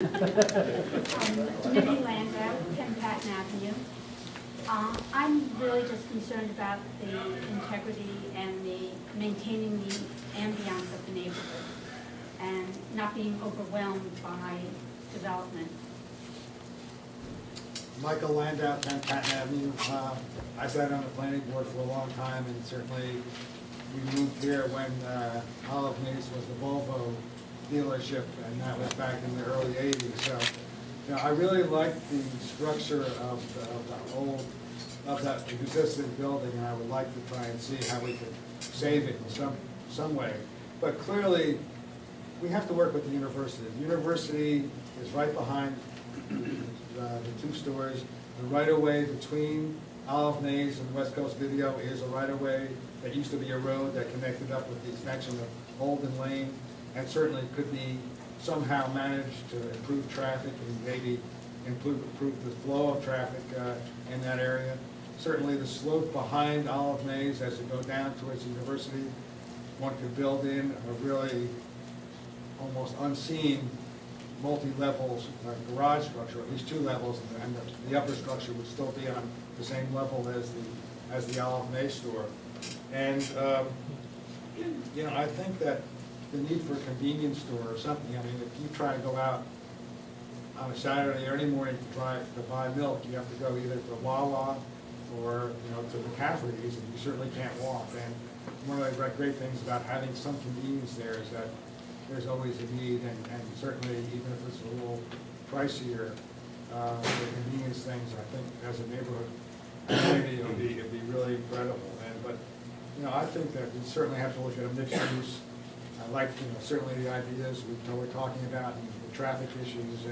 Minnie Landau, 10 Patton Avenue. I'm really just concerned about the integrity and the maintaining the ambiance of the neighborhood and not being overwhelmed by development. Michael Landau, 10 Patton Avenue. I sat on the planning board for a long time, and certainly we moved here when Olive Mace was the Volvo dealership, and that was back in the early 80s. So, you know, I really like the structure of that existing building, and I would like to try and see how we could save it in some way. But clearly, we have to work with the university. The university is right behind the two stores. The right-of-way between Olive Maze and West Coast Video is a right-of-way that used to be a road that connected up with the extension of Holden Lane, and certainly could be somehow managed to improve traffic and maybe improve the flow of traffic in that area. Certainly the slope behind Olive Maze as you go down towards the university, one could build in a really almost unseen multi-levels garage structure, at least 2 levels, and the upper structure would still be on the same level as the Olive Maze store. And you know, I think that the need for a convenience store or something. I mean, if you try to go out on a Saturday or any morning to buy milk, you have to go either to Wawa or, you know, to McCafferty's, and you certainly can't walk. And one of the great things about having some convenience there is that there's always a need, and certainly even if it's a little pricier, the convenience things, I think as a neighborhood community, it'd be really incredible. But you know, I think that we certainly have to look at a mixed use. I like, you know, certainly the ideas we're talking about, and the traffic issues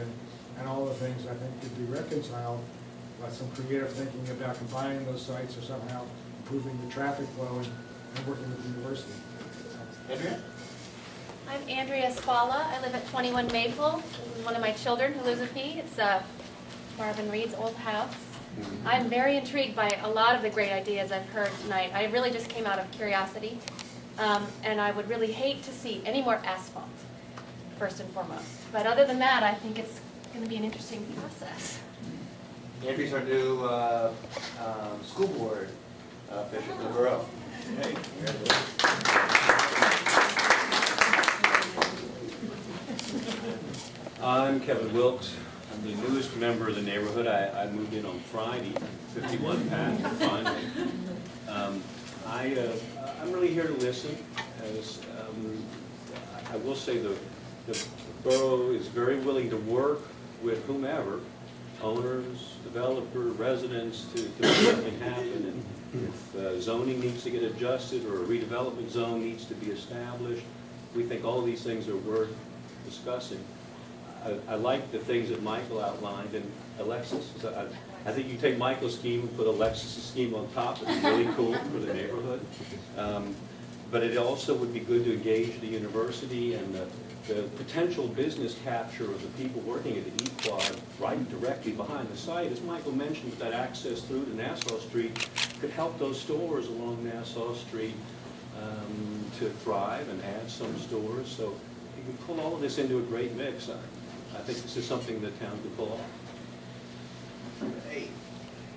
and all the things I think could be reconciled by some creative thinking about combining those sites or somehow improving the traffic flow and working with the university. Andrea? I'm Andrea Spalla. I live at 21 Maple. This is one of my children who lives with me. It's Marvin Reed's old house. I'm very intrigued by a lot of the great ideas I've heard tonight. I really just came out of curiosity. And I would really hate to see any more asphalt, first and foremost. But other than that, I think it's going to be an interesting process. Andrea's our new school board official, the borough. Hey, I'm Kevin Wilkes. I'm the newest member of the neighborhood. I moved in on Friday, 51 Pat, finally. I'm really here to listen. As I will say, the borough is very willing to work with whomever, owners, developer, residents, to make something happen. And if zoning needs to get adjusted or a redevelopment zone needs to be established, we think all of these things are worth discussing. I like the things that Michael outlined, and Alexis. I think you take Michael's scheme and put Alexis' scheme on top. It'd be really cool for the neighborhood. But it also would be good to engage the university and the potential business capture of the people working at the E-Quad right directly behind the site. As Michael mentioned, that access through to Nassau Street could help those stores along Nassau Street to thrive and add some stores. So you can pull all of this into a great mix. I think this is something the town could pull off. Hey,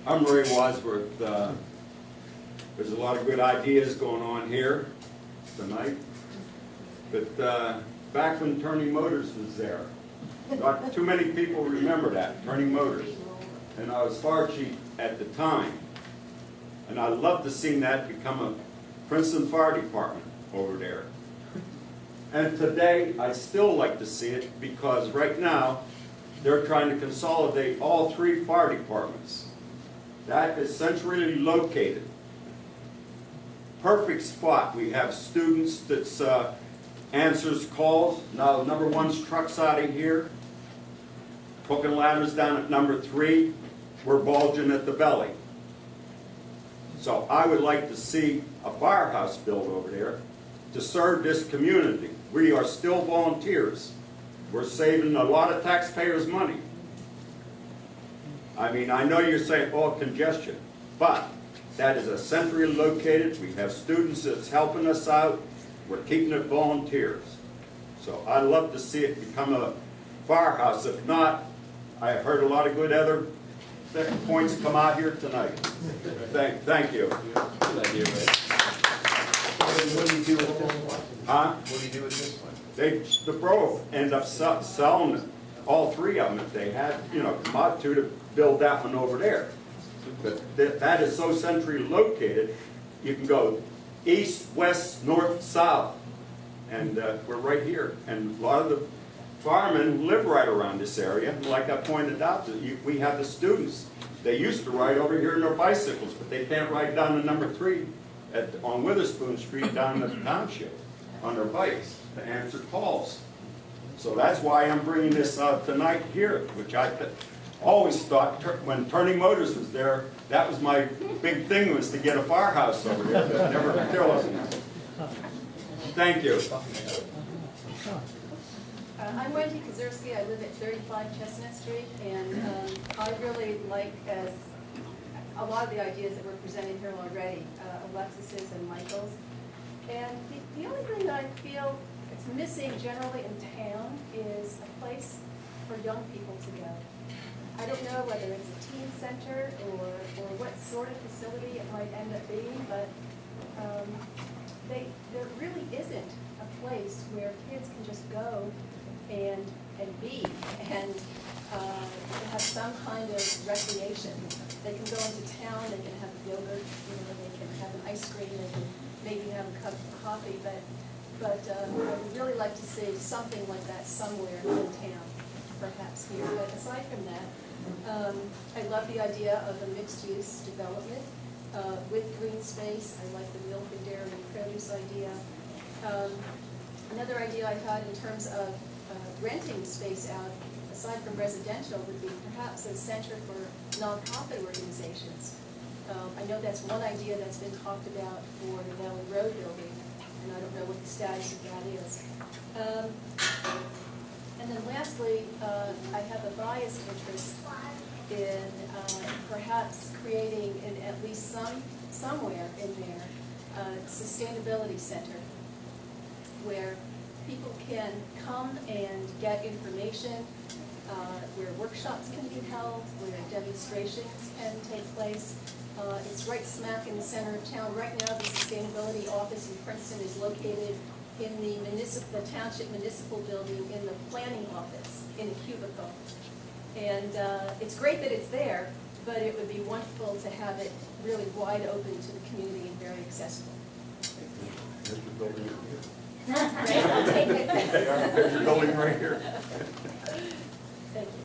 I'm Ray Wadsworth. There's a lot of good ideas going on here tonight. But back when Turning Motors was there, not too many people remember that, Turning Motors. And I was fire chief at the time. And I'd love to see that become a Princeton Fire Department over there. And today, I'd still like to see it because right now, they're trying to consolidate all 3 fire departments. That is centrally located. Perfect spot. We have students that answers calls. Now, number 1's truck's out of here. Hook and ladder's down at number 3. We're bulging at the belly. So I would like to see a firehouse built over there to serve this community. We are still volunteers. We're saving a lot of taxpayers' money. I mean, I know you're saying, oh, congestion, but that is a centrally located. We have students that's helping us out. We're keeping it volunteers. So I'd love to see it become a firehouse. If not, I have heard a lot of good other points come out here tonight. Thank you. Good idea, right? What do you do with this one? Huh? What do you do with this one? The borough end up selling all three of them if they had, come out to build that one over there. But that is so centrally located, you can go east, west, north, south. And we're right here. And a lot of the firemen live right around this area. Like I pointed out, we have the students. They used to ride over here in their bicycles, but they can't ride down to number 3 on Witherspoon Street down in the township on their bikes to answer calls. So that's why I'm bringing this tonight here, which I always thought when Turning Motors was there, that was my big thing, was to get a firehouse over there. But there wasn't. Thank you. I'm Wendy Kazurski. I live at 35 Chestnut Street, and I really like a lot of the ideas that were presented here already, Alexis's and Michael's. And the only thing that I feel it's missing generally in town is a place for young people to go. I don't know whether it's a teen center or what sort of facility it might end up being, but there really isn't a place where kids can just go and be and have some kind of recreation. They can go into town, they can have yogurt, they can have an ice cream, they can maybe have a cup of coffee, but I would really like to see something like that somewhere in town, perhaps here. But aside from that, I love the idea of a mixed-use development with green space. I like the milk and dairy and produce idea. Another idea I had in terms of renting space out, aside from residential, would be perhaps a center for nonprofit organizations. I know that's one idea that's been talked about for the Valley Road building, and I don't know what the status of that is. And then lastly, I have a biased interest in perhaps creating, in at least somewhere in there, a sustainability center where people can come and get information, where workshops can be held, where demonstrations can take place. It's right smack in the center of town. Right now, the sustainability office in Princeton is located in the township municipal building in the planning office in a cubicle. And it's great that it's there, but it would be wonderful to have it really wide open to the community and very accessible. Here's the building right here. Great, I'll take it. There's your building right here.